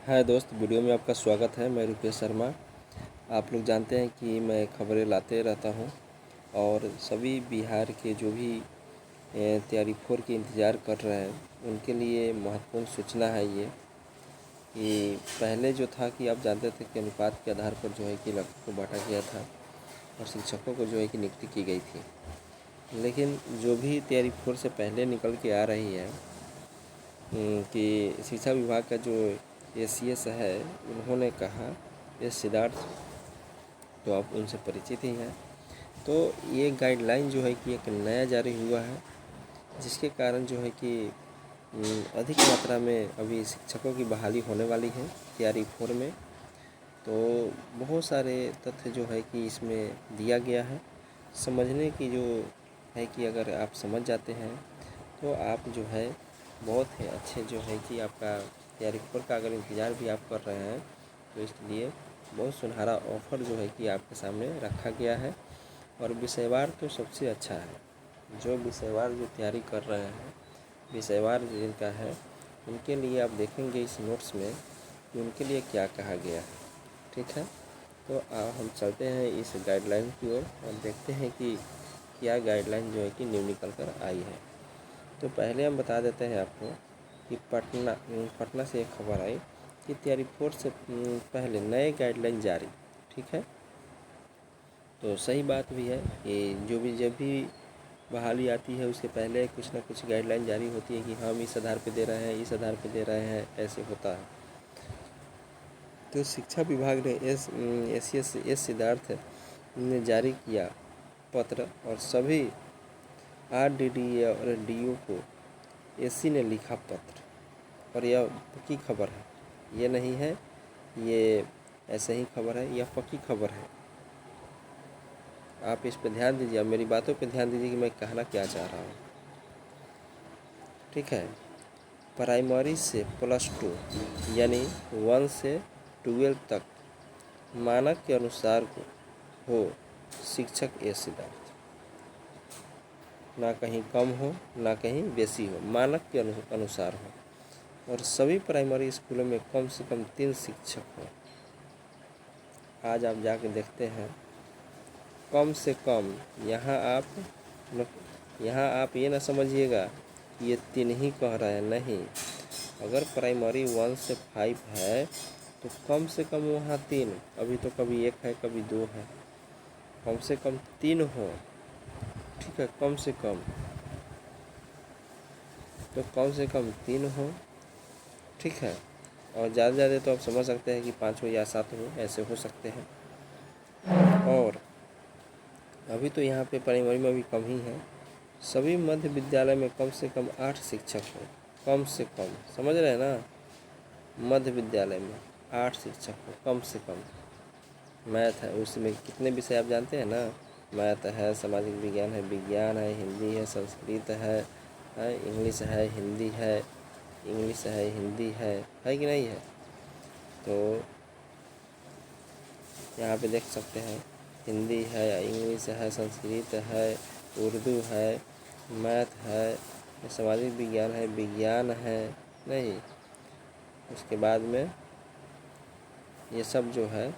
हाय दोस्त, वीडियो में आपका स्वागत है। मैं रुपेश शर्मा। आप लोग जानते हैं कि मैं खबरें लाते रहता हूं और सभी बिहार के जो भी तैयारी फोर की इंतज़ार कर रहे हैं उनके लिए महत्वपूर्ण सूचना है ये कि पहले जो था कि आप जानते थे कि अनुपात के आधार पर जो है कि लक्ष्य को बांटा गया था और शिक्षकों को जो है कि नियुक्ति की गई थी। लेकिन जो भी तैयारी फोर से पहले निकल के आ रही है कि शिक्षा विभाग का जो ACS है, उन्होंने कहा, एस सिद्धार्थ, तो आप उनसे परिचित ही हैं। तो ये गाइडलाइन जो है कि एक नया जारी हुआ है, जिसके कारण जो है कि अधिक मात्रा में अभी शिक्षकों की बहाली होने वाली है तैयारी फोर में। तो बहुत सारे तथ्य जो है कि इसमें दिया गया है। समझने की जो है कि अगर आप समझ जाते हैं तो आप जो है बहुत ही अच्छे जो है कि आपका तैयारी फोर का अगर इंतज़ार भी आप कर रहे हैं तो इसलिए बहुत सुनहरा ऑफ़र जो है कि आपके सामने रखा गया है। और विषयवार तो सबसे अच्छा है। जो विषयवार जो तैयारी कर रहे हैं, विषयवार जिनका है, उनके लिए आप देखेंगे इस नोट्स में कि उनके लिए क्या कहा गया है। ठीक है, तो हम चलते हैं इस गाइडलाइन की ओर और देखते हैं कि क्या गाइडलाइन जो है कि न्यू निकल कर आई है। तो पहले हम बता देते हैं आपको कि पटना से एक खबर आई कि तैयारी फोर से पहले नए गाइडलाइन जारी। ठीक है, तो सही बात भी है कि जब भी बहाली आती है उसके पहले कुछ ना कुछ गाइडलाइन जारी होती है कि हम इस आधार पे दे रहे हैं, इस आधार पे दे रहे हैं, ऐसे होता है। तो शिक्षा विभाग ने एस सिद्धार्थ ने जारी किया पत्र और सभी RDDA और DO को AC ने लिखा पत्र। और यह पक्की खबर है, ये नहीं है ये ऐसे ही खबर है, यह पक्की खबर है। आप इस पर ध्यान दीजिए, अब मेरी बातों पर ध्यान दीजिए कि मैं कहना क्या चाह रहा हूँ। ठीक है, प्राइमरी से +2 यानी 1 से 12 तक मानक के अनुसार हो शिक्षक एस सिद्धार्थ, ना कहीं कम हो ना कहीं बेसी हो, मानक के अनुसार हो। और सभी प्राइमरी स्कूलों में कम से कम 3 शिक्षक हो। आज आप जाके देखते हैं, कम से कम यहाँ आप ये ना समझिएगा कि ये 3 ही कह रहे हैं, नहीं। अगर प्राइमरी 1 से 5 है तो कम से कम वहाँ 3, अभी तो कभी 1 है कभी 2 है, कम से कम 3 हो। ठीक है, कम से कम, तो कम से कम 3 हो। ठीक है, और ज़्यादा ज़्यादा तो आप समझ सकते हैं कि 5 हो या 7 हो, ऐसे हो सकते हैं। और अभी तो यहाँ पे प्राइमरी में भी कम ही है। सभी मध्य विद्यालय में कम से कम 8 शिक्षक हो, कम से कम, समझ रहे हैं ना। मध्य विद्यालय में 8 शिक्षक हो कम से कम। मैथ है, उसमें कितने विषय आप जानते हैं ना। मैथ है, सामाजिक विज्ञान है, विज्ञान है, हिंदी है, संस्कृत है, इंग्लिश है, हिंदी है, इंग्लिश है, हिंदी है कि नहीं है। तो यहाँ पे देख सकते हैं, हिंदी है, इंग्लिश है, संस्कृत है, उर्दू है, मैथ है, सामाजिक विज्ञान है, विज्ञान है, नहीं। उसके बाद में ये सब जो है,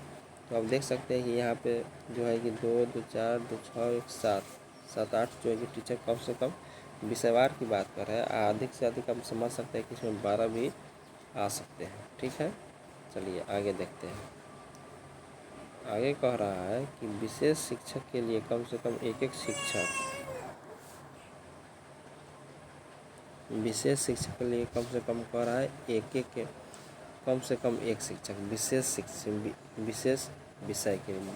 तो आप देख सकते हैं कि यहाँ पे जो है कि 2, 2, 4, 2, 6, 7, 8 जो है कि टीचर कम से कम विषयवार की बात कर रहे हैं। अधिक से अधिक हम समझ सकते हैं कि इसमें 12 भी आ सकते हैं। ठीक है, चलिए आगे देखते हैं। आगे कह रहा है कि विशेष शिक्षक के लिए कम से कम एक शिक्षक, विशेष शिक्षक के लिए कम से कम कह रहा है कम से कम एक शिक्षक विशेष विषय के लिए,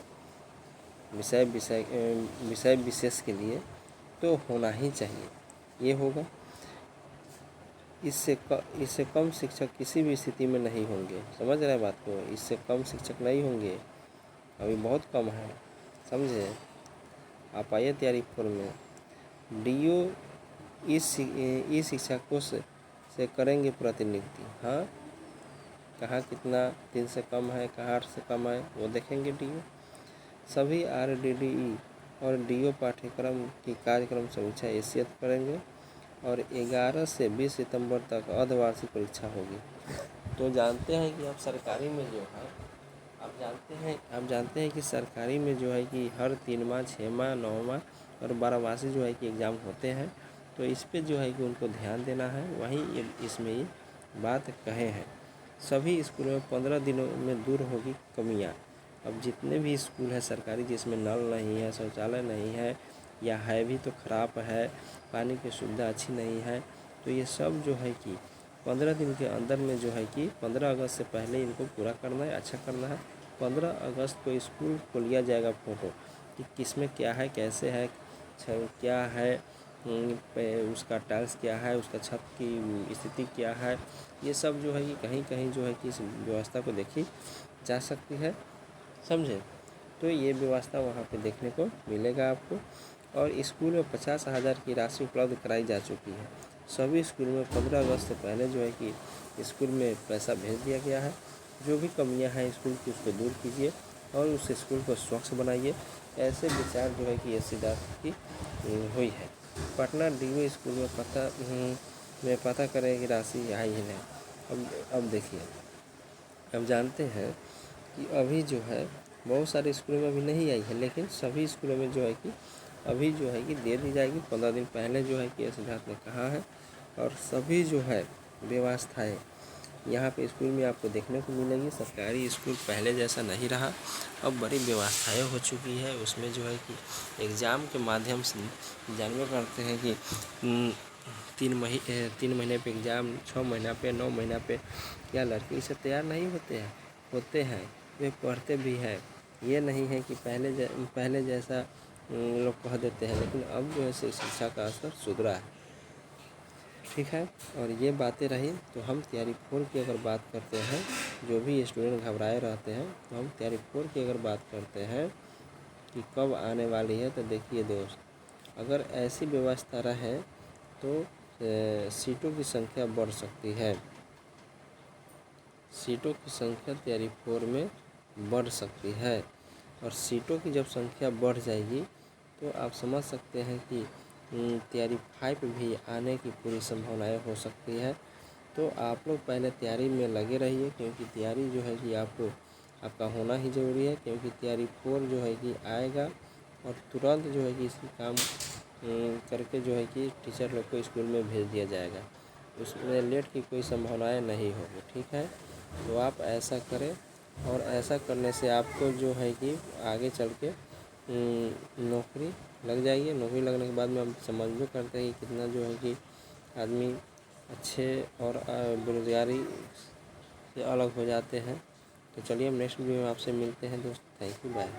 विषय विशेष के लिए तो होना ही चाहिए। ये होगा, इससे कम शिक्षक किसी भी स्थिति में नहीं होंगे। समझ रहे हैं बात को, इससे कम शिक्षक नहीं होंगे, अभी बहुत कम है, समझे। आप आइए तैयारी फोर में। DO इस शिक्षकों से करेंगे प्रतिनियुक्ति। हाँ, कहाँ कितना 3 से कम है, कहाँ 8 से कम है, वो देखेंगे DO। सभी RDDE और DO पाठ्यक्रम की कार्यक्रम समीक्षा हैसियत करेंगे और 11 से 20 सितंबर तक अर्धवार्षिक परीक्षा होगी। तो जानते हैं कि अब सरकारी में जो है आप जानते हैं कि सरकारी में जो है कि हर 3 माह 6 माह 9 माह और 12 माह से जो है कि एग्ज़ाम होते हैं। तो इस पे जो है कि उनको ध्यान देना है। वहीं इसमें ये बात कहे हैं, सभी स्कूलों में 15 दिनों में दूर होगी कमियां। अब जितने भी स्कूल है सरकारी जिसमें नल नहीं है, शौचालय नहीं है, या है भी तो ख़राब है, पानी की सुविधा अच्छी नहीं है, तो ये सब जो है कि 15 दिन के अंदर में जो है कि 15 अगस्त से पहले इनको पूरा करना है, अच्छा करना है। 15 अगस्त को स्कूल को लिया जाएगा फ़ोटो कि किसमें क्या है, कैसे है, क्या है, उसका टाइल्स क्या है, उसका छत की स्थिति क्या है। ये सब जो है कि कहीं कहीं जो है कि इस व्यवस्था को देखी जा सकती है, समझे। तो ये व्यवस्था वहाँ पे देखने को मिलेगा आपको। और स्कूल में 50,000 की राशि उपलब्ध कराई जा चुकी है। सभी स्कूल में 15 अगस्त से पहले जो है कि स्कूल में पैसा भेज दिया गया है। जो भी कमियां हैं स्कूल की उसको दूर कीजिए और उस स्कूल को स्वच्छ बनाइए। ऐसे विचार जो है कि एस सिद्धार्थ की हुई है। पटना डीओ स्कूल में पता करें कि राशि आई ही नहीं। अब देखिए, अब जानते हैं कि अभी जो है बहुत सारे स्कूलों में अभी नहीं आई है, लेकिन सभी स्कूलों में जो है कि अभी जो है कि दे दी जाएगी। 15 दिन पहले जो है कि एस सिद्धार्थ ने कहा है। और सभी जो है व्यवस्थाएं यहाँ पे स्कूल में आपको देखने को मिलेगी। सरकारी स्कूल पहले जैसा नहीं रहा, अब बड़ी व्यवस्थाएं हो चुकी है। उसमें जो है कि एग्ज़ाम के माध्यम से जानवे करते हैं कि 3 महीने पे एग्ज़ाम, 6 महीना पे, 9 महीना पे। क्या लड़के इससे तैयार नहीं होते हैं, वे पढ़ते भी हैं। ये नहीं है कि पहले जैसा लोग कह देते हैं, लेकिन अब जो है शिक्षा का स्तर सुधरा है, ठीक है। और ये बातें रही। तो हम तैयारी 4 की अगर बात करते हैं, जो भी स्टूडेंट घबराए रहते हैं, तो हम तैयारी 4 की अगर बात करते हैं कि कब आने वाली है, तो देखिए दोस्त, अगर ऐसी व्यवस्था रहे तो सीटों की संख्या बढ़ सकती है। सीटों की संख्या तैयारी 4 में बढ़ सकती है। और सीटों की जब संख्या बढ़ जाएगी तो आप समझ सकते हैं कि तैयारी 5 भी आने की पूरी संभावनाएं हो सकती है। तो आप लोग पहले तैयारी में लगे रहिए, क्योंकि तैयारी जो है कि आपका होना ही ज़रूरी है। क्योंकि तैयारी 4 जो है कि आएगा और तुरंत जो है कि इसकी काम करके जो है कि टीचर लोग को स्कूल में भेज दिया जाएगा। उसमें लेट की कोई संभावनाएं नहीं होगी, ठीक है। तो आप ऐसा करें, और ऐसा करने से आपको जो है कि आगे चल के नौकरी लग जाएगी। नौकरी लगने के बाद में हम समझ करते हैं कि कितना जो है कि आदमी अच्छे और बेरोज़गारी से अलग हो जाते हैं। तो चलिए हम नेक्स्ट वीडियो में आपसे मिलते हैं दोस्त। Thank you, bye.